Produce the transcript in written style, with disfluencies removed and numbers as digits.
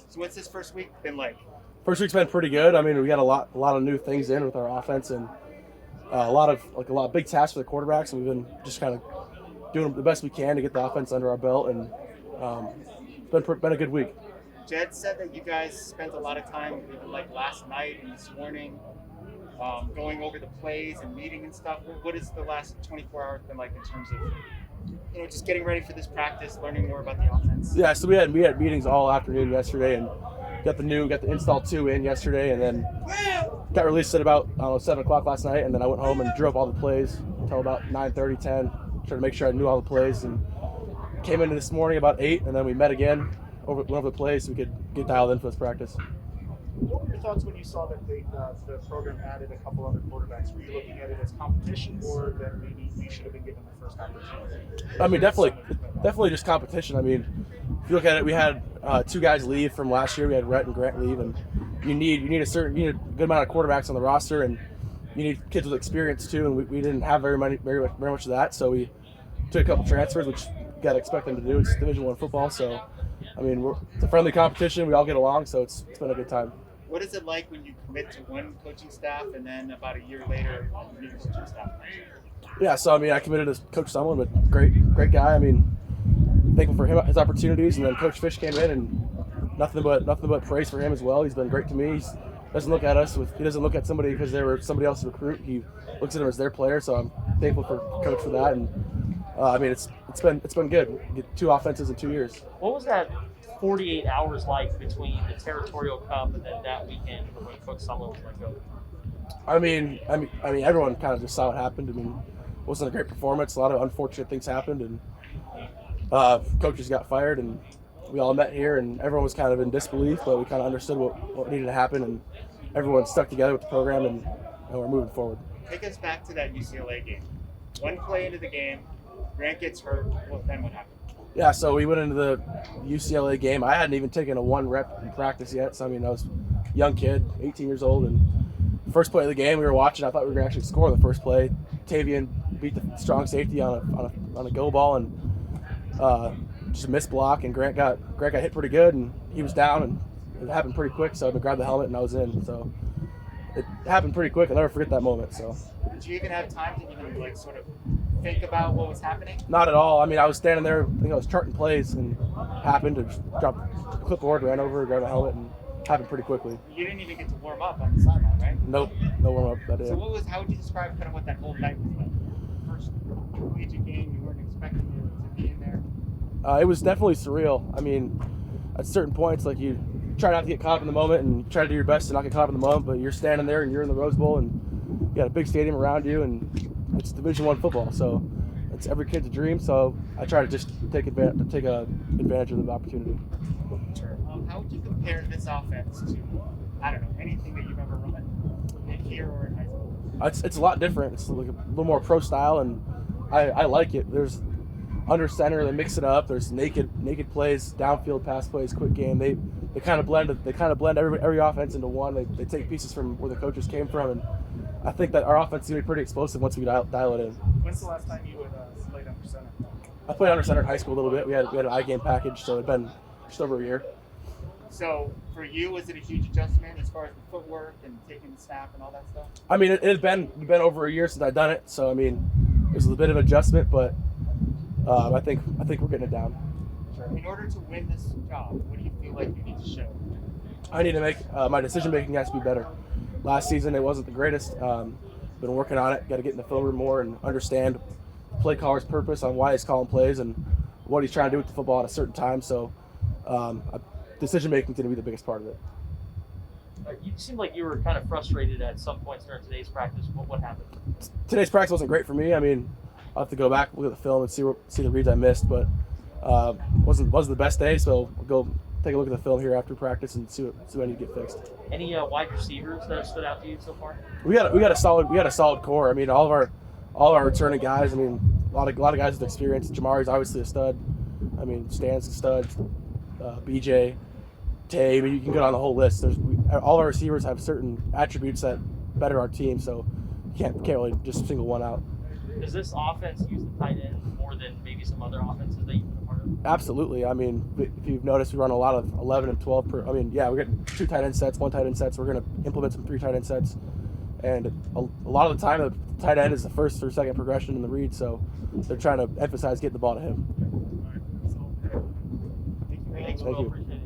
So what's this first week been like? First week's been pretty good. I mean, we got a lot of new things in with our offense and a lot of big tasks for the quarterbacks, and we've been just kind of doing the best we can to get the offense under our belt, and it's been a good week. Jed said that you guys spent a lot of time, even like last night and this morning, going over the plays and meeting and stuff. What has the last 24 hours been like in terms of, just getting ready for this practice, learning more about the offense? Yeah, so we had meetings all afternoon yesterday, and got the install 2 in yesterday, and then got released at about 7 o'clock last night, and then I went home and drew up all the plays until about 9:30, 10, trying to make sure I knew all the plays, and came in this morning about 8, and then we met again, went over the plays so we could get dialed in for this practice. What were your thoughts when you saw that the program added a couple other quarterbacks? Were you looking at it as competition, or that maybe you should have been given the first opportunity? I mean, definitely just competition. I mean, if you look at it, we had 2 guys leave from last year. We had Rhett and Grant leave, and you need a good amount of quarterbacks on the roster, and you need kids with experience too. And we didn't have very much of that, so we took a couple transfers, which you got to expect them to do. It's Division I football, so I mean, it's a friendly competition. We all get along, so it's been a good time. What is it like when you commit to one coaching staff and then about a year later, new coaching staff? Yeah, so I mean, I committed to Coach Sumlin, but great guy. I mean, thankful for him, his opportunities, and then Coach Fish came in, and nothing but praise for him as well. He's been great to me. He doesn't look at somebody because they were somebody else's recruit. He looks at them as their player. So I'm thankful for Coach for that. And I mean, it's been good. Get 2 offenses in 2 years. What was that 48 hours like between the Territorial Cup and then that weekend when Coach Sumlin was let go? I mean, everyone kind of just saw what happened. I mean, it wasn't a great performance. A lot of unfortunate things happened, and coaches got fired, and we all met here, and everyone was kind of in disbelief, but we kind of understood what needed to happen, and everyone stuck together with the program, and we're moving forward. Take us back to that UCLA game. One play into the game, Grant gets hurt. Well, then what happened? Yeah, so we went into the UCLA game. I hadn't even taken a 1 rep in practice yet, so I mean, I was a young kid, 18 years old, and first play of the game we were watching, I thought we were going to actually score the first play. Tavian beat the strong safety on a go ball, and just a missed block, and Grant got hit pretty good, and he was down, and it happened pretty quick, so I grabbed the helmet and I was in. So it happened pretty quick. I'll never forget that moment. So did you even have time to even sort of think about what was happening? Not at all. I mean, I was standing there, I think I was charting plays, and happened to just drop the clipboard, ran over, grabbed a helmet, and happened pretty quickly. You didn't even get to warm up on the sideline, right? Nope, no warm up that day. So how would you describe kind of what that whole night was like? First collegiate game, you weren't expecting to be in there. It was definitely surreal. I mean, at certain points, like, you try not to get caught up in the moment and try to do your best to not get caught up in the moment, but you're standing there and you're in the Rose Bowl and you got a big stadium around you, and it's Division I football, so it's every kid's dream. So I try to just take advantage of the opportunity. Sure. How would you compare this offense to, I don't know, anything that you've ever run here or in high school? It's a lot different. It's like a little more pro style, and I like it. There's under center, they mix it up. There's naked plays, downfield pass plays, quick game. They kind of blend every offense into one. They take pieces from where the coaches came from, and I think that our offense is going to be pretty explosive once we dial it in. When's the last time you had played under center? I played under center in high school a little bit. We had an I-game package, so it'd been just over a year. So for you, was it a huge adjustment as far as the footwork and taking the snap and all that stuff? I mean, it had been over a year since I'd done it, so I mean, it was a bit of an adjustment, but I think we're getting it down. Sure. In order to win this job, what do you feel like you need to show? I need to make my decision making has to be better. Last season it wasn't the greatest. Been working on it. Got to get in the film room more and understand the play caller's purpose on why he's calling plays and what he's trying to do with the football at a certain time. So decision making is going to be the biggest part of it. You seemed like you were kind of frustrated at some points during today's practice. What happened? Today's practice wasn't great for me. I mean, I'll have to go back, look at the film, and see the reads I missed, but wasn't the best day. So we'll go take a look at the film here after practice and see what I need to get fixed. Any wide receivers that have stood out to you so far? We got a solid core. I mean, all of our returning guys. I mean, a lot of guys with experience. Jamari's obviously a stud. I mean, Stan's a stud. BJ, Tay. I mean, you can go down the whole list. All our receivers have certain attributes that better our team. So you can't really just single one out. Does this offense use the tight end more than maybe some other offenses that you've been a part of? Absolutely. I mean, if you've noticed, we run a lot of 11 and 12 per. I mean, yeah, we're getting 2 tight end sets, 1 tight end sets. We're going to implement some 3 tight end sets, and a lot of the time, the tight end is the first or second progression in the read, so they're trying to emphasize getting the ball to him. Thank you. Thanks, Thank Will. you. Appreciate it.